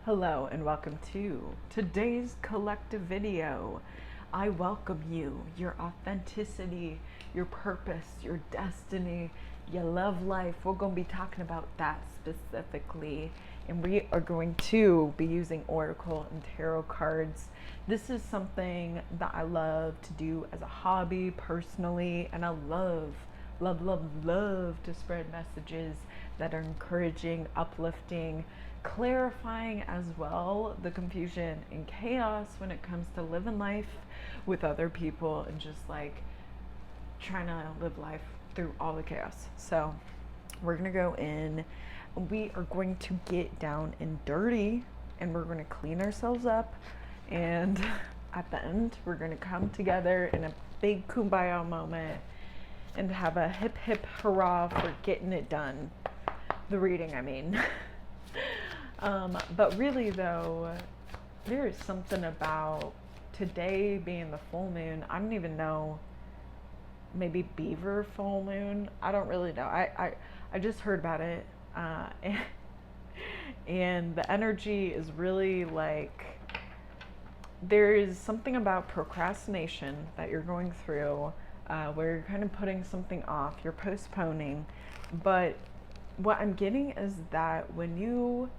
Hello and welcome to today's collective video. I welcome you, your authenticity, your purpose, your destiny, your love life. We're going to be talking about that specifically, and we are going to be using oracle and tarot cards. This is something that I love to do as a hobby personally, and I love to spread messages that are encouraging, uplifting, clarifying as well the confusion and chaos when it comes to living life with other people and just like trying to live life through all the chaos. So we're gonna go in, we are going to get down and dirty, and we're gonna clean ourselves up, and at the end we're gonna come together in a big kumbaya moment and have a hip hip hurrah for getting it done. The reading, I mean. But really though, there is something about today being the full moon. I don't even know, maybe beaver full moon. I don't really know. I just heard about it. And the energy is really like, there is something about procrastination that you're going through, where you're kind of putting something off, you're postponing. But what I'm getting is that when you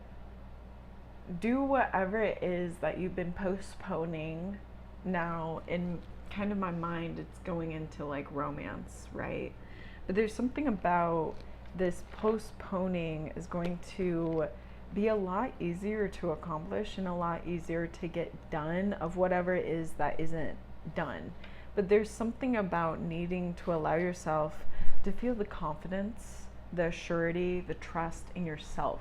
do whatever it is that you've been postponing, now in kind of my mind it's going into like romance, right? But there's something about this postponing is going to be a lot easier to accomplish and a lot easier to get done of whatever it is that isn't done. But there's something about needing to allow yourself to feel the confidence, the surety, the trust in yourself.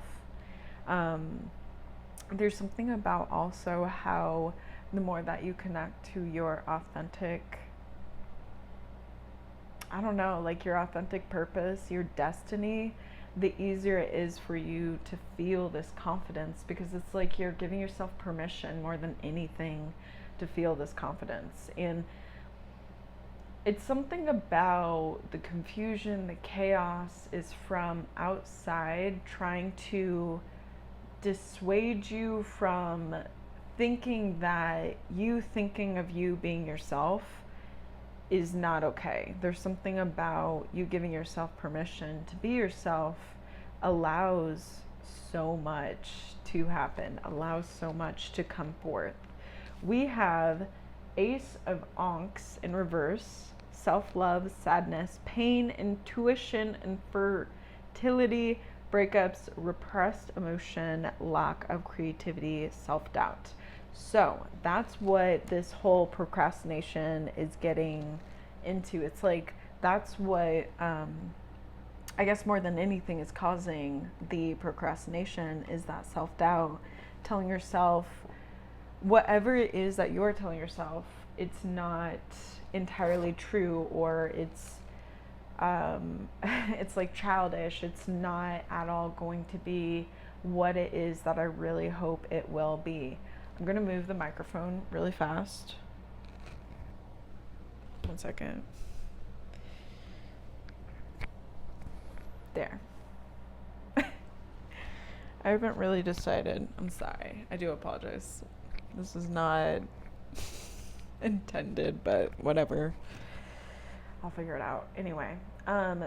There's something about also how the more that you connect to your authentic, I don't know, like your authentic purpose, your destiny, the easier it is for you to feel this confidence, because it's like you're giving yourself permission more than anything to feel this confidence. And it's something about the confusion, the chaos is from outside trying to dissuade you from thinking that you thinking of you being yourself is not okay. There's something about you giving yourself permission to be yourself allows so much to happen, allows so much to come forth. We have Ace of Ankhs in reverse, self-love, sadness, pain, intuition, infertility, breakups, repressed emotion, lack of creativity, self-doubt. So that's what this whole procrastination is getting into. It's like that's what I guess more than anything is causing the procrastination is that self-doubt, telling yourself whatever it is that you're telling yourself, it's not entirely true, or it's it's like childish. It's not at all going to be what it is that I really hope it will be. I'm gonna move the microphone really fast. 1 second. There. I haven't really decided. I'm sorry. I do apologize. This is not intended, but whatever. I'll figure it out. Anyway,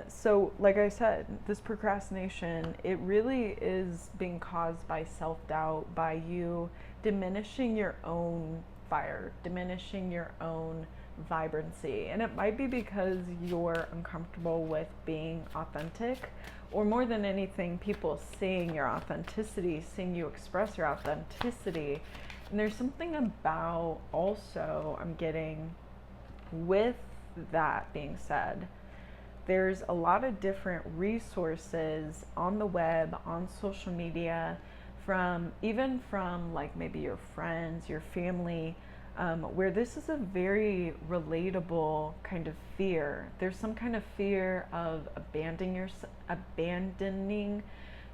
so like I said, this procrastination, it really is being caused by self-doubt, by you diminishing your own fire, diminishing your own vibrancy. And it might be because you're uncomfortable with being authentic, or more than anything, people seeing your authenticity, seeing you express your authenticity. And there's something about also, I'm getting, with that being said, there's a lot of different resources on the web, on social media, from even from like maybe your friends, your family, where this is a very relatable kind of fear. There's some kind of fear of abandoning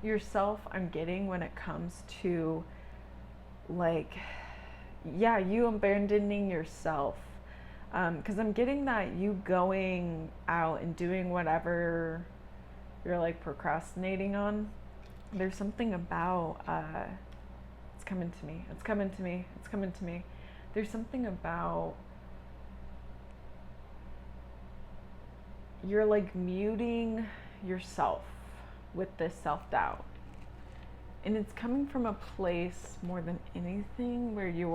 yourself, I'm getting, when it comes to like, yeah, you abandoning yourself. Because I'm getting that you going out and doing whatever you're like procrastinating on, there's something about coming to me. It's coming to me. It's coming to me. There's something about you're like muting yourself with this self-doubt. And it's coming from a place more than anything where you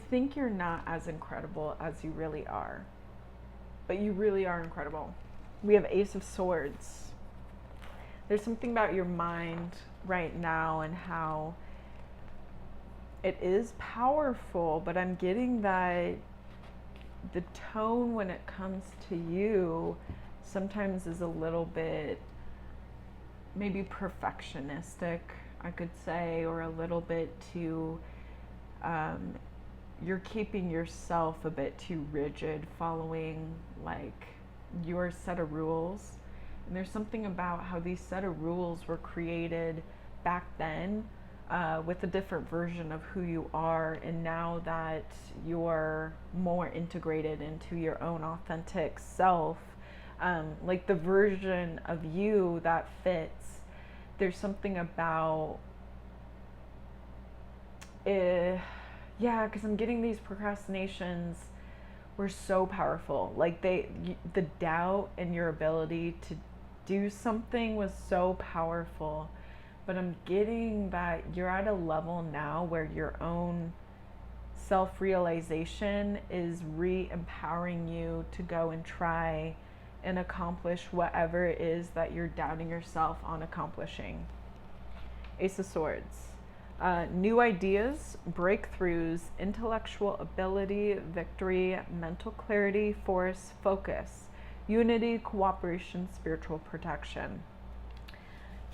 think you're not as incredible as you really are. But you really are incredible. We have Ace of Swords. There's something about your mind right now and how it is powerful, but I'm getting that the tone when it comes to you sometimes is a little bit maybe perfectionistic, I could say, or a little bit too, you're keeping yourself a bit too rigid, following like your set of rules. And there's something about how these set of rules were created back then with a different version of who you are, and now that you're more integrated into your own authentic self, like the version of you that fits, there's something about yeah, because I'm getting these procrastinations were so powerful. Like the doubt in your ability to do something was so powerful. But I'm getting that you're at a level now where your own self-realization is re-empowering you to go and try and accomplish whatever it is that you're doubting yourself on accomplishing. Ace of Swords. New ideas, breakthroughs, intellectual ability, victory, mental clarity, force, focus, unity, cooperation, spiritual protection.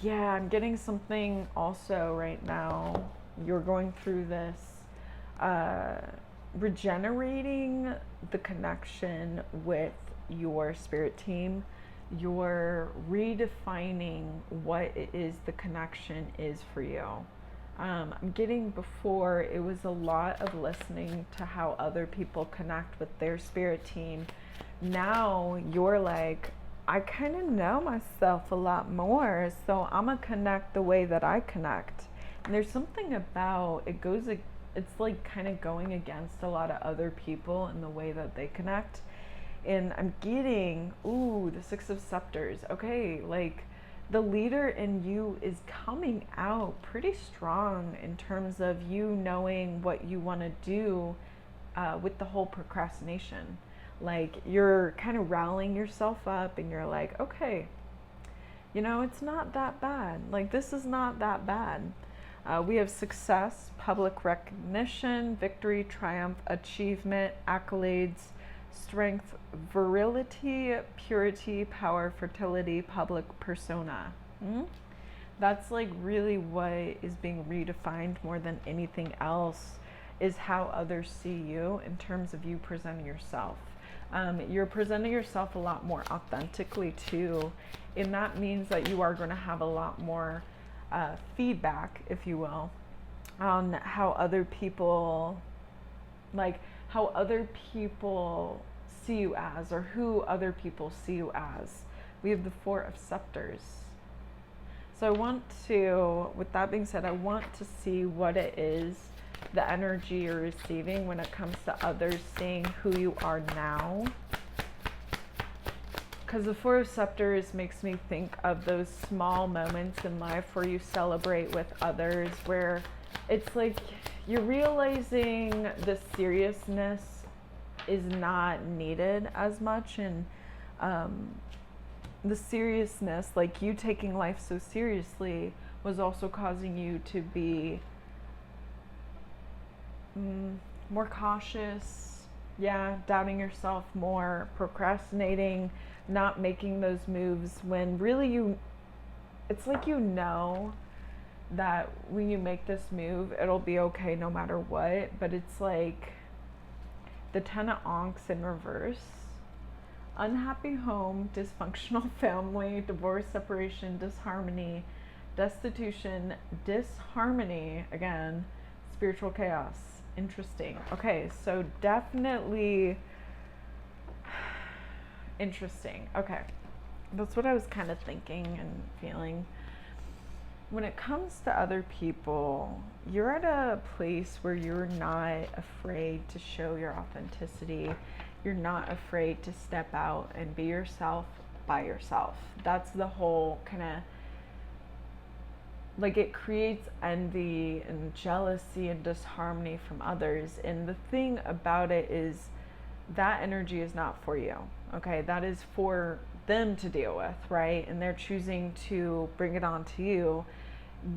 Yeah, I'm getting something also right now. You're going through this regenerating the connection with your spirit team. You're redefining what it is the connection is for you. I'm getting before it was a lot of listening to how other people connect with their spirit team. Now you're like, I kind of know myself a lot more, so I'm gonna connect the way that I connect. And there's something about it's like kind of going against a lot of other people in the way that they connect. And I'm getting, the Six of Scepters. Okay, like the leader in you is coming out pretty strong in terms of you knowing what you want to do with the whole procrastination. Like you're kind of rallying yourself up and you're like, okay, it's not that bad. Like this is not that bad. We have success, public recognition, victory, triumph, achievement, accolades, strength, virility, purity, power, fertility, public persona. That's like really what is being redefined more than anything else, is how others see you in terms of you presenting yourself. You're presenting yourself a lot more authentically too, and that means that you are going to have a lot more feedback, if you will, on how other people see you as, or who other people see you as. We have the Four of Scepters. So with that being said, I want to see what it is, the energy you're receiving when it comes to others seeing who you are now. Because the Four of Scepters makes me think of those small moments in life where you celebrate with others, where it's like you're realizing the seriousness is not needed as much, and the seriousness, like you taking life so seriously, was also causing you to be more cautious, doubting yourself more, procrastinating, not making those moves when really it's like that when you make this move, it'll be okay no matter what. But it's like the Ten of Ankhs in reverse. Unhappy home, dysfunctional family, divorce, separation, disharmony, destitution, disharmony, again, spiritual chaos. Interesting. Okay, so definitely interesting. Okay, that's what I was kind of thinking and feeling. when it comes to other people, you're at a place where you're not afraid to show your authenticity. You're not afraid to step out and be yourself by yourself. That's the whole kind of, like, it creates envy and jealousy and disharmony from others. And the thing about it is that energy is not for you. Okay, that is for them to deal with, right? And they're choosing to bring it on to you.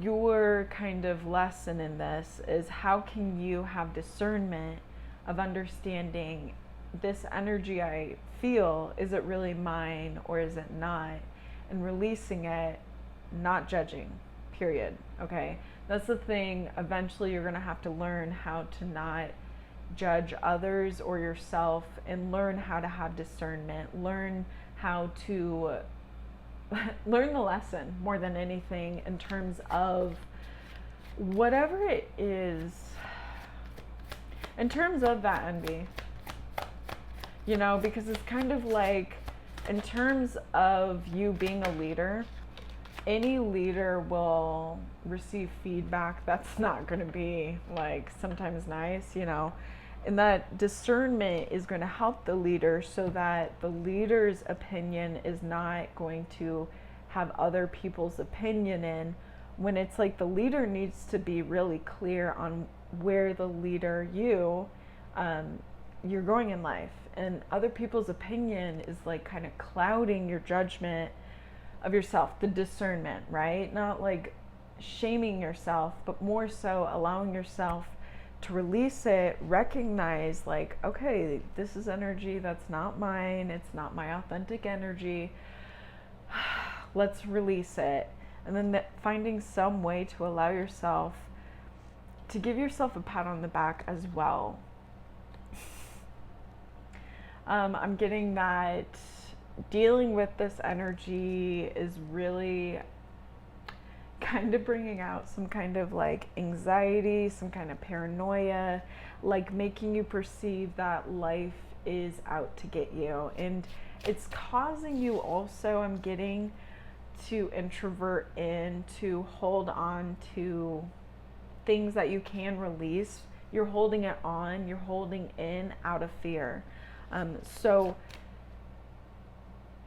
Your kind of lesson in this is, how can you have discernment of understanding this energy I feel, is it really mine or is it not? And releasing it, not judging, period. Okay, that's the thing. Eventually you're going to have to learn how to not judge others or yourself, and learn how to have discernment, learn how to learn the lesson more than anything, in terms of whatever it is, in terms of that envy, you know, because it's kind of like, in terms of you being a leader, any leader will receive feedback that's not going to be like sometimes nice, you know, and that discernment is going to help the leader, so that the leader's opinion is not going to have other people's opinion in, when it's like the leader needs to be really clear on where the leader, you're going in life, and other people's opinion is like kind of clouding your judgment of yourself, the discernment, right? Not like shaming yourself, but more so allowing yourself to release it, recognize like, okay, this is energy that's not mine, it's not my authentic energy. Let's release it. And then finding some way to allow yourself to give yourself a pat on the back as well. I'm getting that dealing with this energy is really kind of bringing out some kind of like anxiety, some kind of paranoia, like making you perceive that life is out to get you. And it's causing you also, I'm getting, to introvert in, to hold on to things that you can release. You're holding it on, you're holding in out of fear. So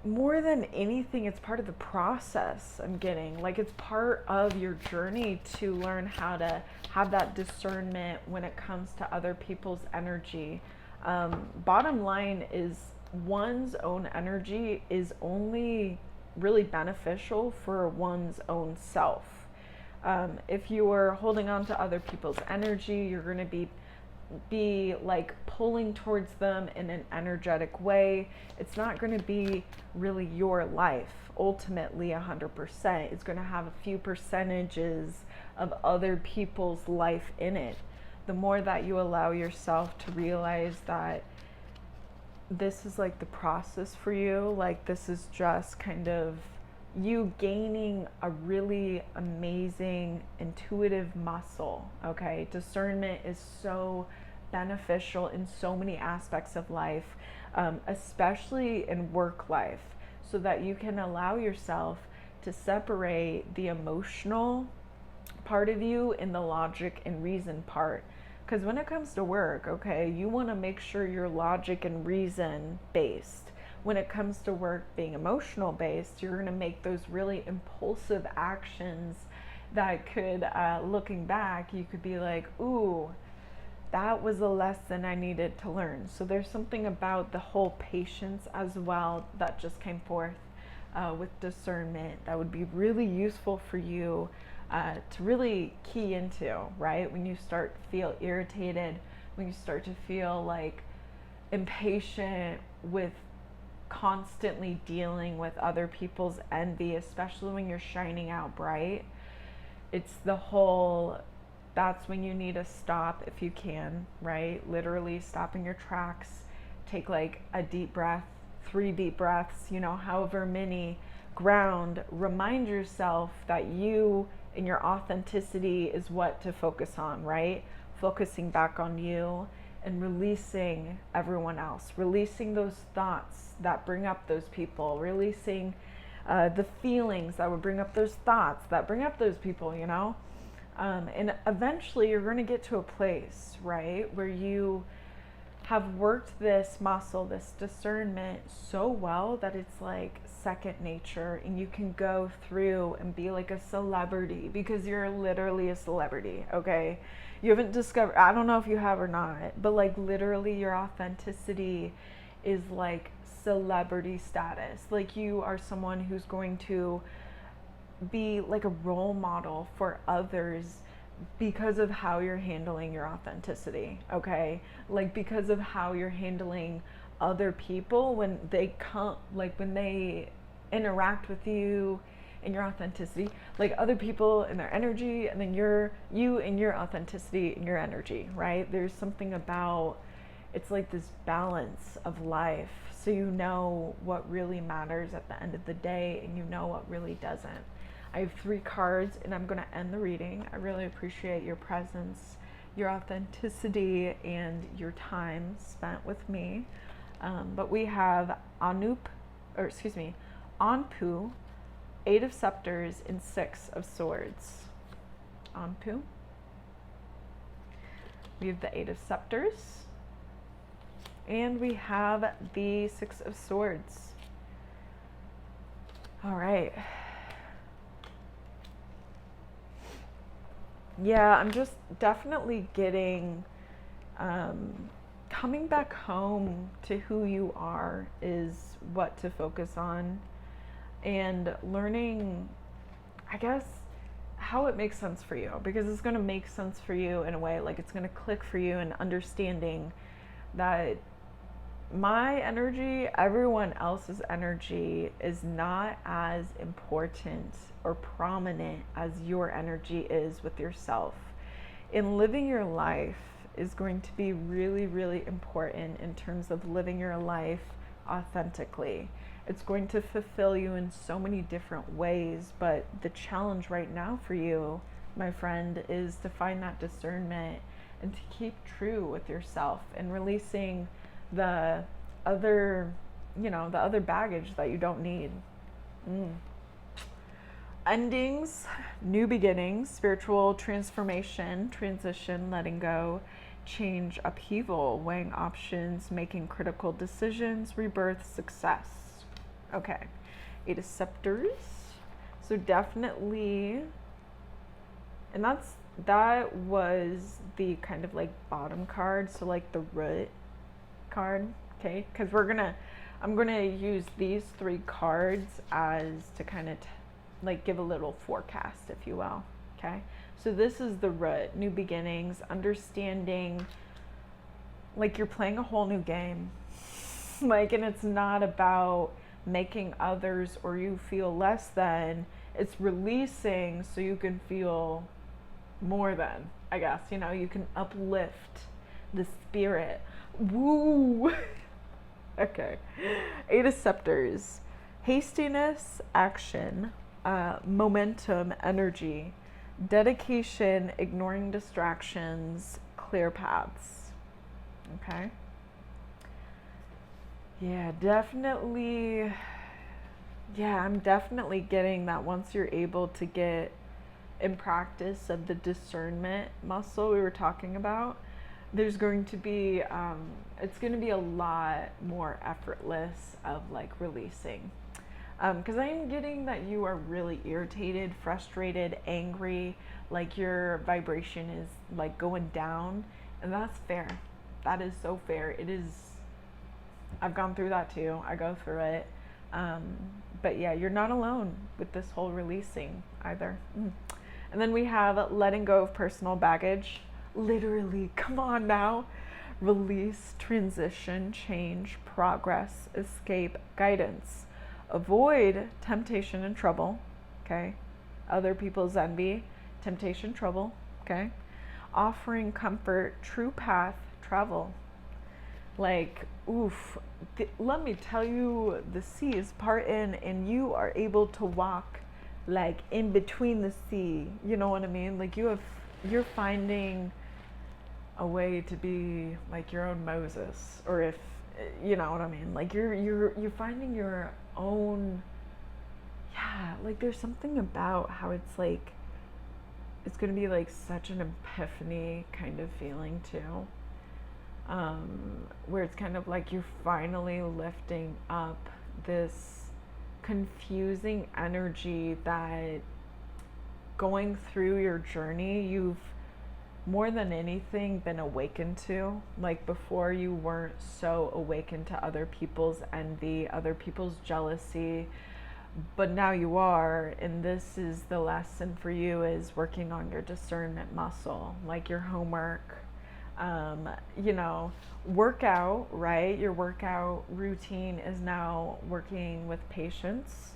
more than anything, it's part of the process. I'm getting like, it's part of your journey to learn how to have that discernment when it comes to other people's energy. Bottom line is, one's own energy is only really beneficial for one's own self. If you are holding on to other people's energy, you're going to be like pulling towards them in an energetic way. It's not going to be really your life ultimately 100%. It's going to have a few percentages of other people's life in it. The more that you allow yourself to realize that this is like the process for you, like this is just kind of you gaining a really amazing intuitive muscle, okay? Discernment is so beneficial in so many aspects of life, especially in work life, so that you can allow yourself to separate the emotional part of you and the logic and reason part. Because when it comes to work, okay, you want to make sure you're logic and reason based. When it comes to work being emotional based, you're going to make those really impulsive actions that could, looking back, you could be like, ooh, that was a lesson I needed to learn. So there's something about the whole patience as well that just came forth with discernment that would be really useful for you to really key into, right? When you start to feel irritated, when you start to feel like impatient with constantly dealing with other people's envy, especially when you're shining out bright, it's the whole, that's when you need to stop if you can, right? Literally stop in your tracks, take like a deep breath, 3 deep breaths, you know, however many, ground, remind yourself that you and your authenticity is what to focus on, right? Focusing back on you and releasing everyone else, releasing those thoughts that bring up those people, releasing the feelings that would bring up those thoughts that bring up those people, you know? And eventually you're going to get to a place, right, where you have worked this muscle, this discernment so well that it's like second nature, and you can go through and be like a celebrity because you're literally a celebrity, okay? You haven't discovered, I don't know if you have or not, but like literally your authenticity is like celebrity status. Like you are someone who's going to be like a role model for others because of how you're handling your authenticity, okay? Like because of how you're handling other people when they come, like when they interact with you and your authenticity, like other people and their energy, and then you and your authenticity and your energy, right? There's something about, it's like this balance of life, so you know what really matters at the end of the day and you know what really doesn't. I have 3 cards and I'm going to end the reading. I really appreciate your presence, your authenticity, and your time spent with me. But we have Anpu, 8 of Scepters, and 6 of Swords. Anpu. We have the 8 of Scepters. And we have the 6 of Swords. All right. Yeah, I'm just definitely getting, coming back home to who you are is what to focus on, and learning, I guess, how it makes sense for you, because it's going to make sense for you in a way, like it's going to click for you, and understanding that my energy, everyone else's energy is not as important or prominent as your energy is with yourself. And living your life is going to be really, really important in terms of living your life authentically. It's going to fulfill you in so many different ways, but the challenge right now for you, my friend, is to find that discernment and to keep true with yourself, and releasing the other, the other baggage that you don't need. Endings, new beginnings, spiritual transformation, transition, letting go, change, upheaval, weighing options, making critical decisions, rebirth, success. Okay, 8 of Scepters. So definitely, and that was the kind of like bottom card, so like the root card, okay? Because I'm gonna use these 3 cards as to kind of like give a little forecast, if you will, okay? So this is the root, new beginnings, understanding, like you're playing a whole new game, like, and it's not about making others or you feel less than, it's releasing so you can feel more than, I guess, you can uplift the spirit. Woo! Okay. 8 of Scepters. Hastiness, action, momentum, energy, dedication, ignoring distractions, clear paths. Okay. Yeah, definitely. Yeah, I'm definitely getting that once you're able to get in practice of the discernment muscle we were talking about, there's going to be, it's going to be a lot more effortless of like releasing. Because I am getting that you are really irritated, frustrated, angry, like your vibration is like going down, and that's fair. That is so fair. It is, I've gone through that too. I go through it. But yeah, you're not alone with this whole releasing either. And then we have letting go of personal baggage. Literally, come on now. Release, transition, change, progress, escape, guidance. Avoid temptation and trouble, okay? Other people's envy, temptation, trouble, okay? Offering comfort, true path, travel. Like, oof, let me tell you, the sea is parting and you are able to walk like in between the sea, you know what I mean? Like you're finding a way to be like your own Moses, or if, you know what I mean? Like you're finding your own yeah, like there's something about how it's like, it's going to be like such an epiphany kind of feeling too. Where it's kind of like you're finally lifting up this confusing energy that going through your journey, you've more than anything been awakened to. Like before, you weren't so awakened to other people's envy, other people's jealousy, but now you are. And this is the lesson for you, is working on your discernment muscle, like your homework. You know, workout, right? Your workout routine is now working with patience,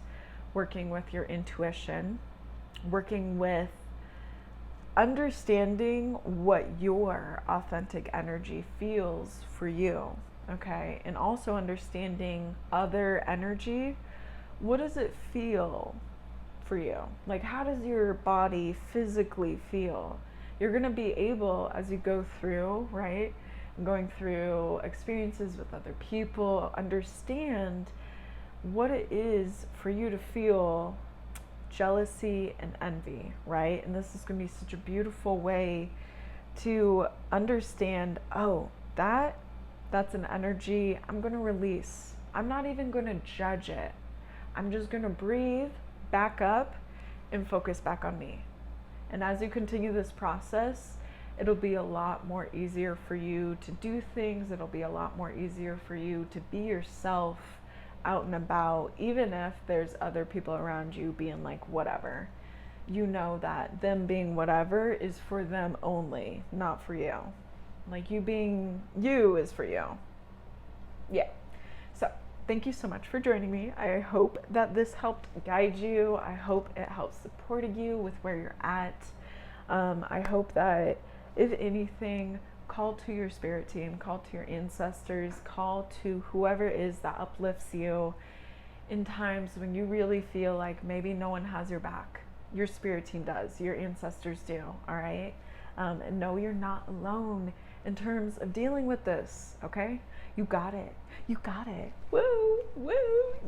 working with your intuition, working with understanding what your authentic energy feels for you, okay? And also understanding other energy. What does it feel for you? Like, how does your body physically feel? You're going to be able, as you go through, right? Going through experiences with other people, understand what it is for you to feel jealousy and envy, right? And this is going to be such a beautiful way to understand, oh, that's an energy I'm going to release. I'm not even going to judge it. I'm just going to breathe, back up, and focus back on me. And as you continue this process, it'll be a lot more easier for you to do things. It'll be a lot more easier for you to be yourself out and about, even if there's other people around you being like whatever. You know that them being whatever is for them only, not for you. Like you being you is for you. Yeah. So thank you so much for joining me. I hope that this helped guide you. I hope it helped supported you with where you're at. I hope that, if anything, call to your spirit team, call to your ancestors, call to whoever it is that uplifts you in times when you really feel like maybe no one has your back. Your spirit team does, your ancestors do, all right? And know you're not alone in terms of dealing with this, okay? You got it. You got it. Woo, woo,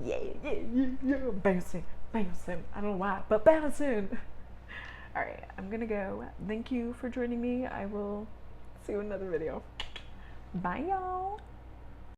yeah, yeah, yeah, yeah. Bouncing, bouncing. I don't know why, but bouncing. All right, I'm gonna go. Thank you for joining me. I will see you in another video. Bye, y'all.